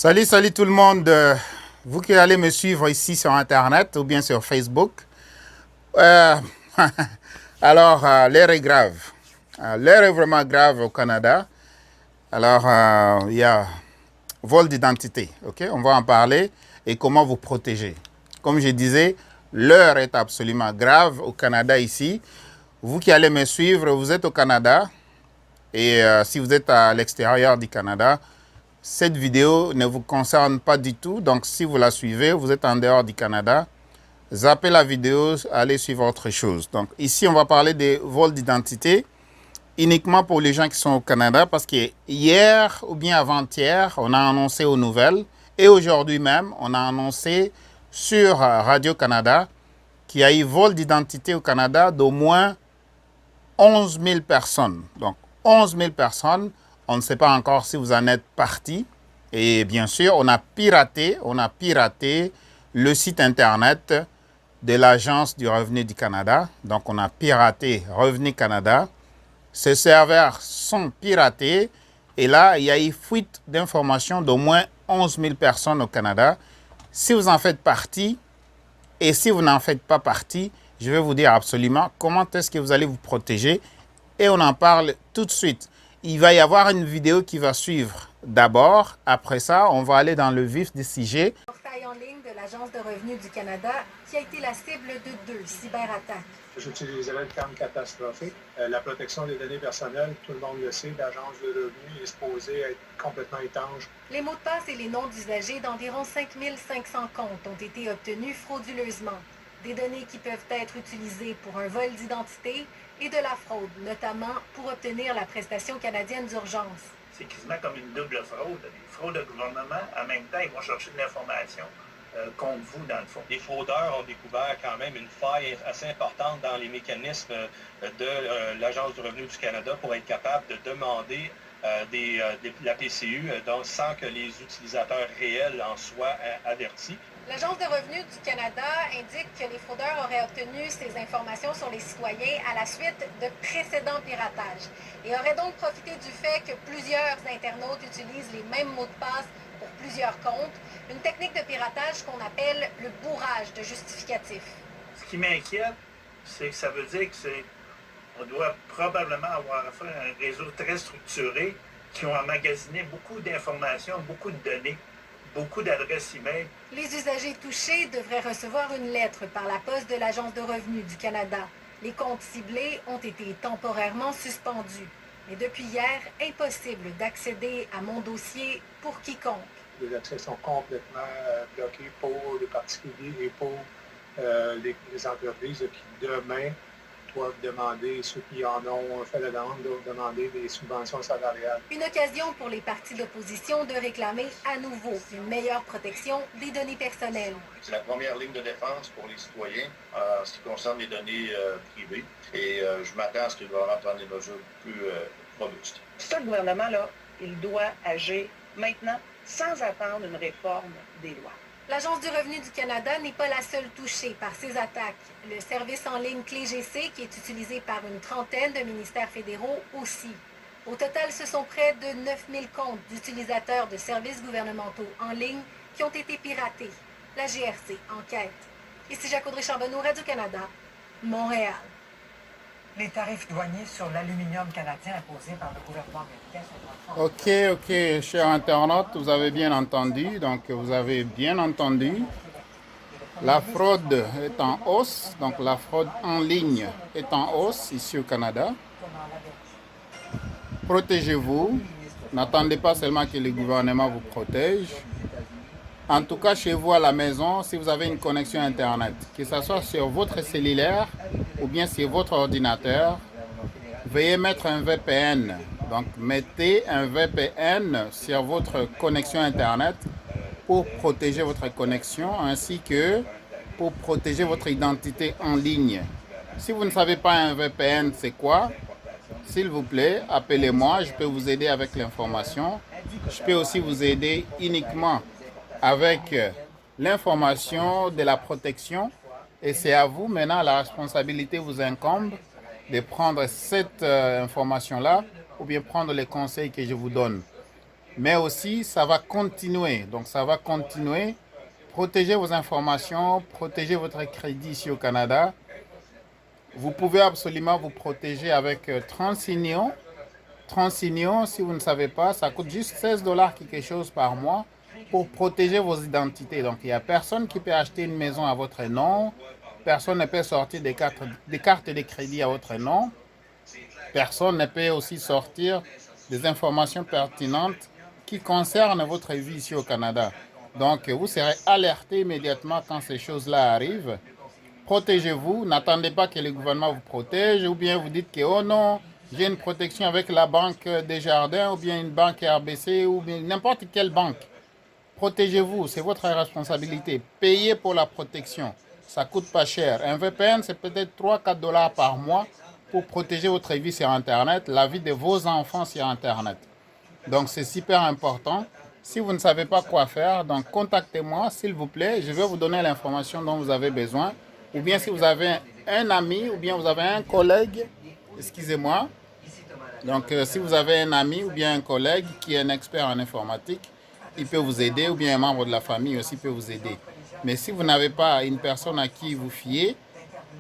Salut, salut tout le monde. Vous qui allez me suivre ici sur Internet ou bien sur Facebook. Euh, l'heure est grave. L'heure est vraiment grave au Canada. Il y a vol d'identité. Ok, on va en parler et comment vous protéger. Comme je disais, l'heure est absolument grave au Canada ici. Vous qui allez me suivre, vous êtes au Canada et si vous êtes à l'extérieur du Canada, cette vidéo ne vous concerne pas du tout. Donc, si vous la suivez, vous êtes en dehors du Canada, zappez la vidéo, allez suivre autre chose. Donc, ici, on va parler des vols d'identité uniquement pour les gens qui sont au Canada parce que hier ou bien avant-hier, on a annoncé aux nouvelles et aujourd'hui même, on a annoncé sur Radio-Canada qu'il y a eu vol d'identité au Canada d'au moins 11 000 personnes. Donc, 11 000 personnes. On ne sait pas encore si vous en êtes partis. Et bien sûr, on a piraté le site Internet de l'Agence du revenu du Canada. Donc, on a piraté Revenu Canada. Ces serveurs sont piratés. Et là, il y a eu fuite d'informations d'au moins 11 000 personnes au Canada. Si vous en faites partie et si vous n'en faites pas partie, je vais vous dire absolument comment est-ce que vous allez vous protéger. Et on en parle tout de suite. Il va y avoir une vidéo qui va suivre d'abord. Après ça, on va aller dans le vif du sujet. Portail en ligne de l'Agence de revenus du Canada qui a été la cible de 2 cyberattaques. J'utiliserai le terme catastrophique. La protection des données personnelles, tout le monde le sait, l'Agence de revenus est supposée être complètement étanche. Les mots de passe et les noms d'usagers d'environ 5500 comptes ont été obtenus frauduleusement. Des données qui peuvent être utilisées pour un vol d'identité et de la fraude, notamment pour obtenir la prestation canadienne d'urgence. C'est quasiment comme une double fraude. Des fraudes de gouvernement, en même temps, ils vont chercher de l'information contre vous, dans le fond. Les fraudeurs ont découvert quand même une faille assez importante dans les mécanismes de l'Agence du revenu du Canada pour être capable de demander la PCU sans que les utilisateurs réels en soient avertis. L'Agence de revenus du Canada indique que les fraudeurs auraient obtenu ces informations sur les citoyens à la suite de précédents piratages et auraient donc profité du fait que plusieurs internautes utilisent les mêmes mots de passe pour plusieurs comptes, une technique de piratage qu'on appelle le bourrage de justificatifs. Ce qui m'inquiète, c'est que ça veut dire on doit probablement avoir affaire à un réseau très structuré qui ont emmagasiné beaucoup d'informations, beaucoup de données, beaucoup d'adresses e-mail. Les usagers touchés devraient recevoir une lettre par la poste de l'Agence de revenus du Canada. Les comptes ciblés ont été temporairement suspendus. Mais depuis hier, impossible d'accéder à mon dossier pour quiconque. Les accès sont complètement bloqués pour les particuliers et pour les entreprises qui, demain, doivent demander, ceux qui en ont fait la demande, doivent demander des subventions salariales. Une occasion pour les partis d'opposition de réclamer à nouveau une meilleure protection des données personnelles. C'est la première ligne de défense pour les citoyens en ce qui concerne les données privées. Et je m'attends à ce que le gouvernement prenne des mesures plus robustes. Ce gouvernement-là, il doit agir maintenant sans attendre une réforme des lois. L'Agence du revenu du Canada n'est pas la seule touchée par ces attaques. Le service en ligne CléGC, qui est utilisé par une trentaine de ministères fédéraux aussi. Au total, ce sont près de 9000 comptes d'utilisateurs de services gouvernementaux en ligne qui ont été piratés. La GRC enquête. Ici Jacques Audrey-Charbonneau, Radio-Canada, Montréal. Les tarifs douaniers sur l'aluminium canadien imposés par le gouvernement américain sont en France. Ok, chers internautes, vous avez bien entendu. Donc, vous avez bien entendu. La fraude est en hausse. Donc, la fraude en ligne est en hausse ici au Canada. Protégez-vous. N'attendez pas seulement que le gouvernement vous protège. En tout cas, chez vous à la maison, si vous avez une connexion Internet, que ce soit sur votre cellulaire ou bien sur votre ordinateur, veuillez mettre un VPN. Donc, mettez un VPN sur votre connexion Internet pour protéger votre connexion ainsi que pour protéger votre identité en ligne. Si vous ne savez pas un VPN, c'est quoi? S'il vous plaît, appelez-moi, je peux vous aider avec l'information. Je peux aussi vous aider uniquement avec l'information de la protection et c'est à vous maintenant, la responsabilité vous incombe de prendre cette information-là ou bien prendre les conseils que je vous donne. mais aussi ça va continuer. Donc ça va continuer. Protégez vos informations, protégez votre crédit ici au Canada. Vous pouvez absolument vous protéger avec TransUnion. TransUnion, si vous ne savez pas, ça coûte juste 16 $ quelque chose par mois pour protéger vos identités. Donc, il n'y a personne qui peut acheter une maison à votre nom. Personne ne peut sortir des cartes de crédit à votre nom. Personne ne peut aussi sortir des informations pertinentes qui concernent votre vie ici au Canada. Donc, vous serez alerté immédiatement quand ces choses-là arrivent. Protégez-vous. N'attendez pas que le gouvernement vous protège ou bien vous dites que, oh non, j'ai une protection avec la banque Desjardins ou bien une banque RBC ou bien n'importe quelle banque. Protégez-vous, c'est votre responsabilité. Payez pour la protection. Ça ne coûte pas cher. Un VPN, c'est peut-être 3-4 $ par mois pour protéger votre vie sur Internet, la vie de vos enfants sur Internet. Donc, c'est super important. Si vous ne savez pas quoi faire, donc contactez-moi, s'il vous plaît. Je vais vous donner l'information dont vous avez besoin. Ou bien si vous avez un ami ou bien vous avez un collègue, excusez-moi. Donc, si vous avez un ami ou bien un collègue qui est un expert en informatique, il peut vous aider, ou bien un membre de la famille aussi peut vous aider. Mais si vous n'avez pas une personne à qui vous fiez,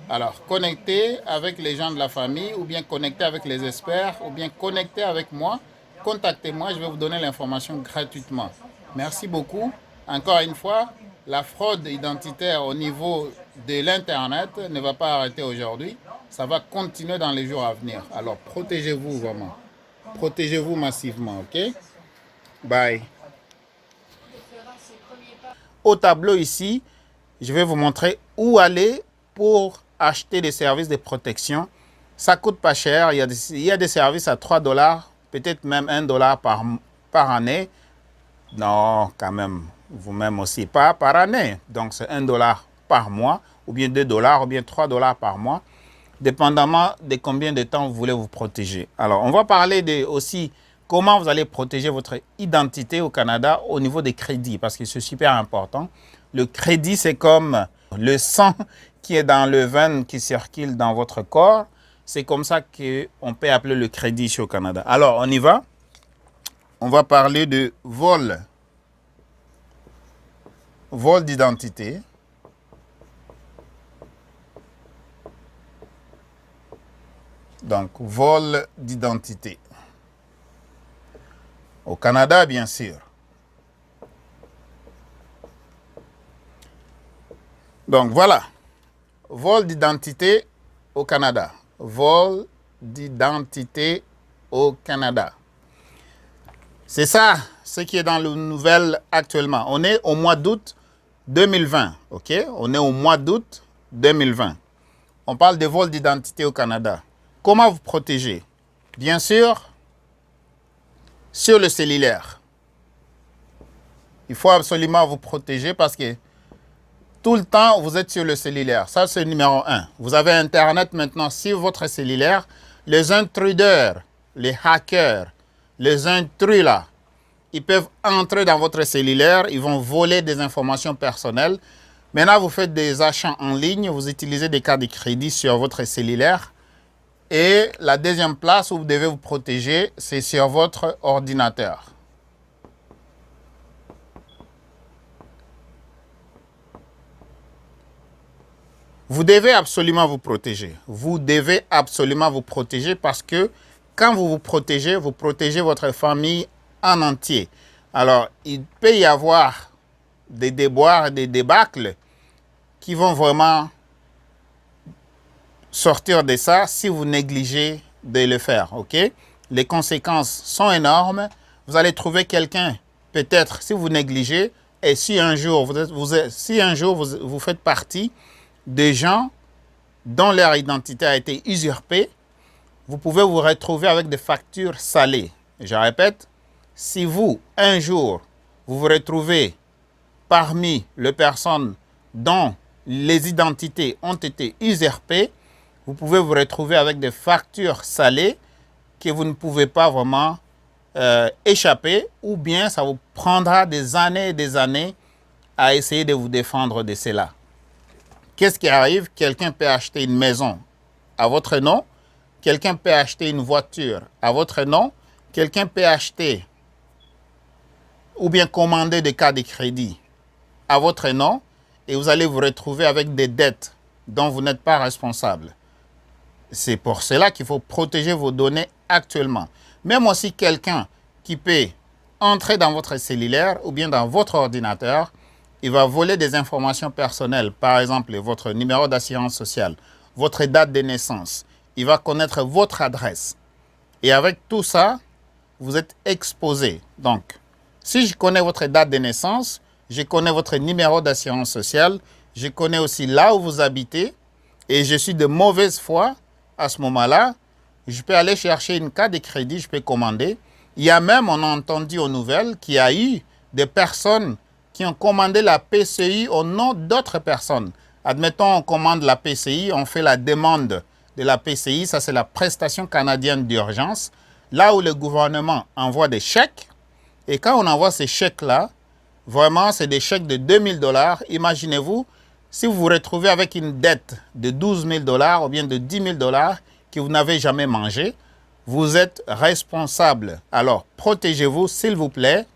alors connectez avec les gens de la famille, ou bien connectez avec les experts, ou bien connectez avec moi. Contactez-moi, je vais vous donner l'information gratuitement. Merci beaucoup. Encore une fois, la fraude identitaire au niveau de l'Internet ne va pas arrêter aujourd'hui. Ça va continuer dans les jours à venir. Alors, protégez-vous vraiment. Protégez-vous massivement, ok? Bye. Au tableau ici, je vais vous montrer où aller pour acheter des services de protection. Ça ne coûte pas cher. Il y a des services à 3 $, peut-être même 1 $ par année. Non, quand même, vous-même aussi, pas par année. Donc, c'est 1 $ par mois, ou bien 2 $, ou bien 3 $ par mois, dépendamment de combien de temps vous voulez vous protéger. Alors, on va parler aussi comment vous allez protéger votre identité au Canada au niveau des crédits, parce que c'est super important. Le crédit, c'est comme le sang qui est dans le veine qui circule dans votre corps. C'est comme ça qu'on peut appeler le crédit ici au Canada. Alors, on y va. On va parler de vol. Vol d'identité. Donc, vol d'identité. Au Canada, bien sûr. Donc, voilà. Vol d'identité au Canada. Vol d'identité au Canada. C'est ça, ce qui est dans le nouvel actuellement. On est au mois d'août 2020, ok? On est au mois d'août 2020. On parle de vol d'identité au Canada. Comment vous protéger? Bien sûr, sur le cellulaire. Il faut absolument vous protéger parce que tout le temps, vous êtes sur le cellulaire. Ça, c'est le numéro 1. Vous avez Internet maintenant sur votre cellulaire. Les intruders, les hackers, les intrus là, ils peuvent entrer dans votre cellulaire. Ils vont voler des informations personnelles. Maintenant, vous faites des achats en ligne. Vous utilisez des cartes de crédit sur votre cellulaire. Et la deuxième place où vous devez vous protéger, c'est sur votre ordinateur. Vous devez absolument vous protéger. Vous devez absolument vous protéger parce que quand vous protégez votre famille en entier. Alors, il peut y avoir des déboires, des débâcles qui vont vraiment sortir de ça si vous négligez de le faire, ok? Les conséquences sont énormes. Vous allez trouver quelqu'un, peut-être, si vous négligez, et si un jour vous faites partie des gens dont leur identité a été usurpée, vous pouvez vous retrouver avec des factures salées. Je répète, si vous, un jour, vous vous retrouvez parmi les personnes dont les identités ont été usurpées, vous pouvez vous retrouver avec des factures salées que vous ne pouvez pas vraiment échapper, ou bien ça vous prendra des années et des années à essayer de vous défendre de cela. Qu'est-ce qui arrive? Quelqu'un peut acheter une maison à votre nom, quelqu'un peut acheter une voiture à votre nom, quelqu'un peut acheter ou bien commander des cartes de crédit à votre nom et vous allez vous retrouver avec des dettes dont vous n'êtes pas responsable. C'est pour cela qu'il faut protéger vos données actuellement. Même aussi quelqu'un qui peut entrer dans votre cellulaire ou bien dans votre ordinateur, il va voler des informations personnelles, par exemple votre numéro d'assurance sociale, votre date de naissance. Il va connaître votre adresse. Et avec tout ça, vous êtes exposé. Donc, si je connais votre date de naissance, je connais votre numéro d'assurance sociale, je connais aussi là où vous habitez, et je suis de mauvaise foi, à ce moment-là, je peux aller chercher une carte de crédit, je peux commander. Il y a même, on a entendu aux nouvelles, qu'il y a eu des personnes qui ont commandé la PCI au nom d'autres personnes. Admettons, on commande la PCI, on fait la demande de la PCI, ça c'est la prestation canadienne d'urgence, là où le gouvernement envoie des chèques. Et quand on envoie ces chèques-là, vraiment, c'est des chèques de 2000 $. Imaginez-vous, si vous vous retrouvez avec une dette de 12 000 $ ou bien de 10 000 $ que vous n'avez jamais mangé, vous êtes responsable. Alors, protégez-vous, s'il vous plaît.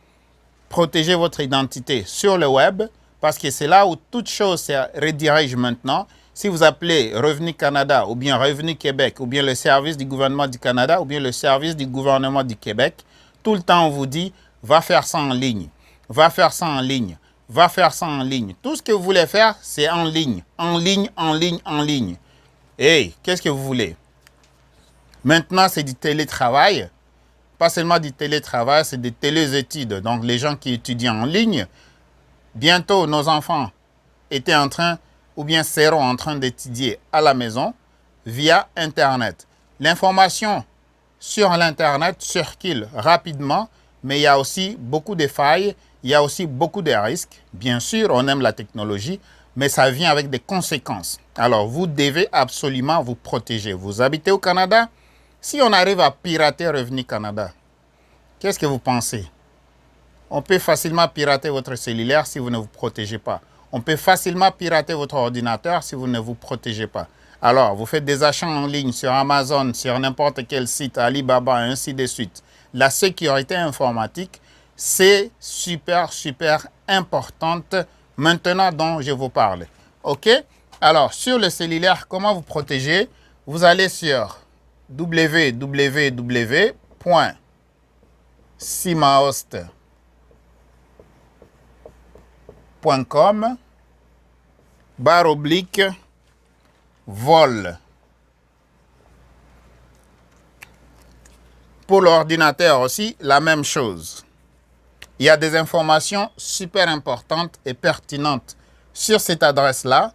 Protégez votre identité sur le web parce que c'est là où toute chose se redirige maintenant. Si vous appelez Revenu Canada ou bien Revenu Québec ou bien le service du gouvernement du Canada ou bien le service du gouvernement du Québec, tout le temps on vous dit « va faire ça en ligne, va faire ça en ligne ». Va faire ça en ligne. Tout ce que vous voulez faire, c'est en ligne. En ligne, en ligne, en ligne. Hey, qu'est-ce que vous voulez? Maintenant, c'est du télétravail. Pas seulement du télétravail, c'est des téléétudes. Donc, les gens qui étudient en ligne, bientôt, nos enfants étaient en train, ou bien seront en train d'étudier à la maison via Internet. L'information sur l'Internet circule rapidement, mais il y a aussi beaucoup de failles. Il y a aussi beaucoup de risques. Bien sûr, on aime la technologie, mais ça vient avec des conséquences. Alors, vous devez absolument vous protéger. Vous habitez au Canada? Si on arrive à pirater Revenu Canada, qu'est-ce que vous pensez? On peut facilement pirater votre cellulaire si vous ne vous protégez pas. On peut facilement pirater votre ordinateur si vous ne vous protégez pas. Alors, vous faites des achats en ligne sur Amazon, sur n'importe quel site, Alibaba, ainsi de suite. La sécurité informatique, c'est super, super importante maintenant dont je vous parle. OK? Alors, sur le cellulaire, comment vous protéger? Vous allez sur www.simahost.com/vol. Pour l'ordinateur aussi, la même chose. Il y a des informations super importantes et pertinentes sur cette adresse-là.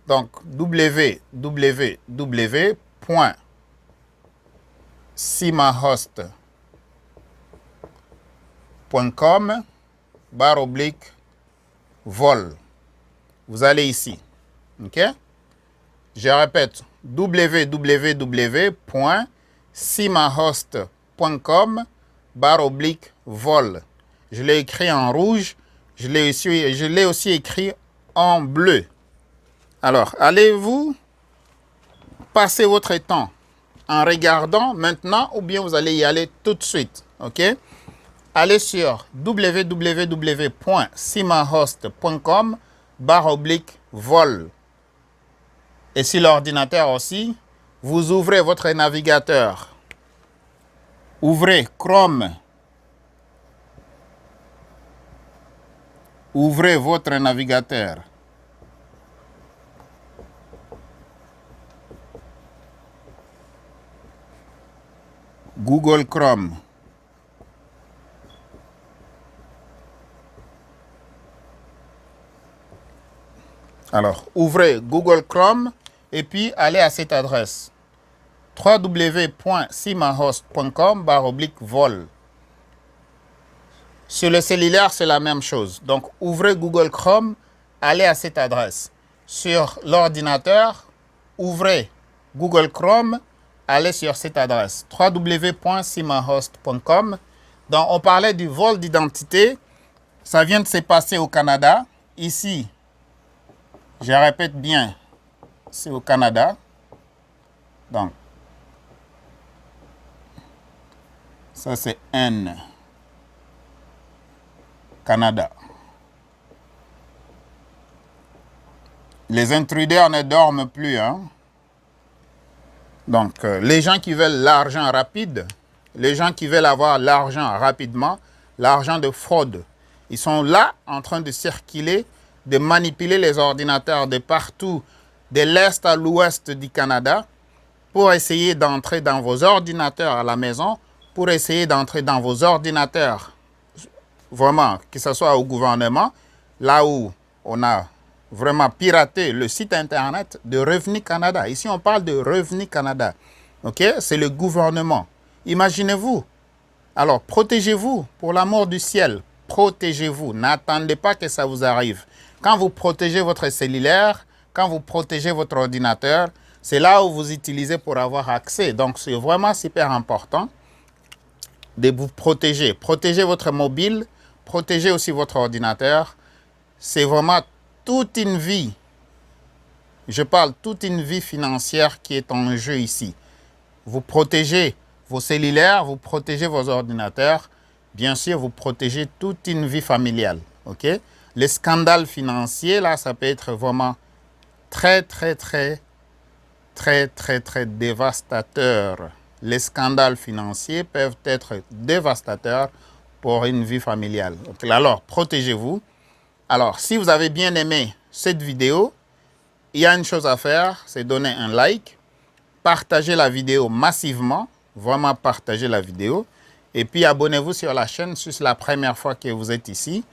Donc, www.simahost.com/vol. Vous allez ici. OK? Je répète, www.simahost.com/vol. Je l'ai écrit en rouge, je l'ai aussi écrit en bleu. Alors, allez-vous passer votre temps en regardant maintenant ou bien vous allez y aller tout de suite, OK? Allez sur www.simahost.com/vol. Et sur l'ordinateur aussi, vous ouvrez votre navigateur. Ouvrez Chrome. Ouvrez votre navigateur. Google Chrome. Alors, ouvrez Google Chrome et puis allez à cette adresse www.simahost.com/vol. Sur le cellulaire, c'est la même chose. Donc, ouvrez Google Chrome, allez à cette adresse. Sur l'ordinateur, ouvrez Google Chrome, allez sur cette adresse www.simahost.com. Donc, on parlait du vol d'identité. Ça vient de se passer au Canada. Ici, je répète bien, c'est au Canada. Donc, ça c'est N. Canada. Les intruders ne dorment plus, hein. Donc, les gens qui veulent l'argent rapide, les gens qui veulent avoir l'argent rapidement, l'argent de fraude, ils sont là en train de circuler, de manipuler les ordinateurs de partout, de l'est à l'ouest du Canada, pour essayer d'entrer dans vos ordinateurs à la maison, pour essayer d'entrer dans vos ordinateurs, vraiment, que ce soit au gouvernement, là où on a vraiment piraté le site internet de Revenu Canada. Ici, on parle de Revenu Canada. OK? C'est le gouvernement. Imaginez-vous. Alors, protégez-vous, pour l'amour du ciel. Protégez-vous. N'attendez pas que ça vous arrive. Quand vous protégez votre cellulaire, quand vous protégez votre ordinateur, c'est là où vous utilisez pour avoir accès. Donc, c'est vraiment super important de vous protéger. Protégez votre mobile, protégez aussi votre ordinateur. C'est vraiment toute une vie. Je parle toute une vie financière qui est en jeu ici. Vous protégez vos cellulaires, vous protégez vos ordinateurs. Bien sûr, vous protégez toute une vie familiale. OK? Les scandales financiers, là, ça peut être vraiment très dévastateur. Les scandales financiers peuvent être dévastateurs pour une vie familiale. Okay. Alors, protégez-vous. Alors, si vous avez bien aimé cette vidéo, il y a une chose à faire, c'est donner un like, partager la vidéo massivement, vraiment partager la vidéo, et puis abonnez-vous sur la chaîne si c'est la première fois que vous êtes ici.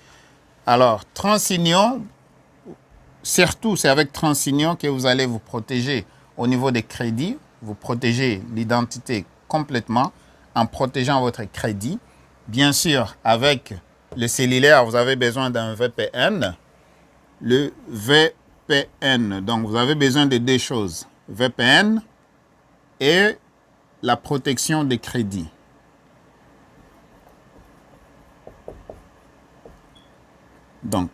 Alors, TransUnion, surtout, c'est avec TransUnion que vous allez vous protéger au niveau des crédits. Vous protégez l'identité complètement en protégeant votre crédit. Bien sûr, avec le cellulaire, vous avez besoin d'un VPN. Le VPN, donc vous avez besoin de deux choses. VPN et la protection des crédits. Donc,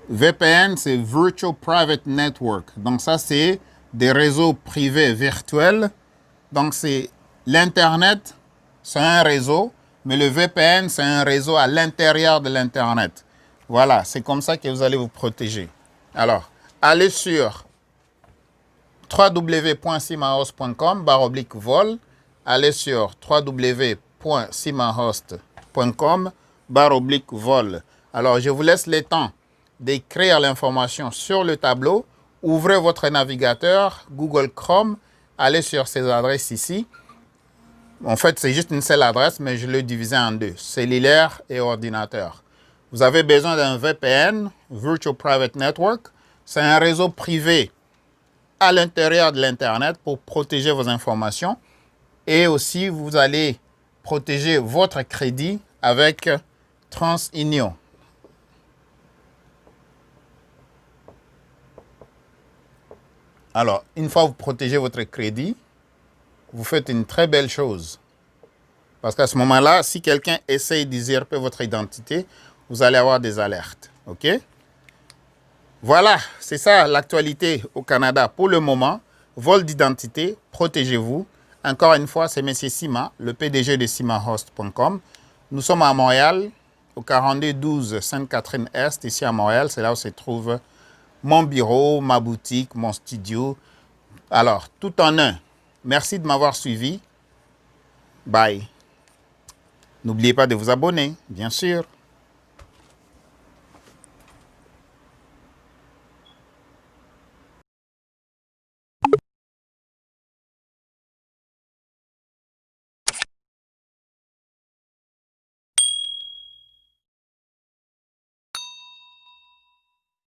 VPN, c'est Virtual Private Network. Donc, ça, c'est des réseaux privés virtuels. Donc, c'est l'Internet, c'est un réseau, mais le VPN, c'est un réseau à l'intérieur de l'Internet. Voilà, c'est comme ça que vous allez vous protéger. Alors, allez sur www.simahost.com/vol. Allez sur www.simahost.com/vol. Alors, je vous laisse le temps d'écrire l'information sur le tableau. Ouvrez votre navigateur, Google Chrome, allez sur ces adresses ici. En fait, c'est juste une seule adresse, mais je l'ai divisé en deux, cellulaire et ordinateur. Vous avez besoin d'un VPN, Virtual Private Network. C'est un réseau privé à l'intérieur de l'Internet pour protéger vos informations. Et aussi, vous allez protéger votre crédit avec TransUnion. Alors, une fois que vous protégez votre crédit, vous faites une très belle chose. Parce qu'à ce moment-là, si quelqu'un essaye d'usurper votre identité, vous allez avoir des alertes. OK? Voilà, c'est ça l'actualité au Canada pour le moment. Vol d'identité, protégez-vous. Encore une fois, c'est M. Sima, le PDG de simahost.com. Nous sommes à Montréal, au 4212 Sainte-Catherine-Est, ici à Montréal. C'est là où se trouve mon bureau, ma boutique, mon studio. Alors, tout en un. Merci de m'avoir suivi. Bye. N'oubliez pas de vous abonner, bien sûr.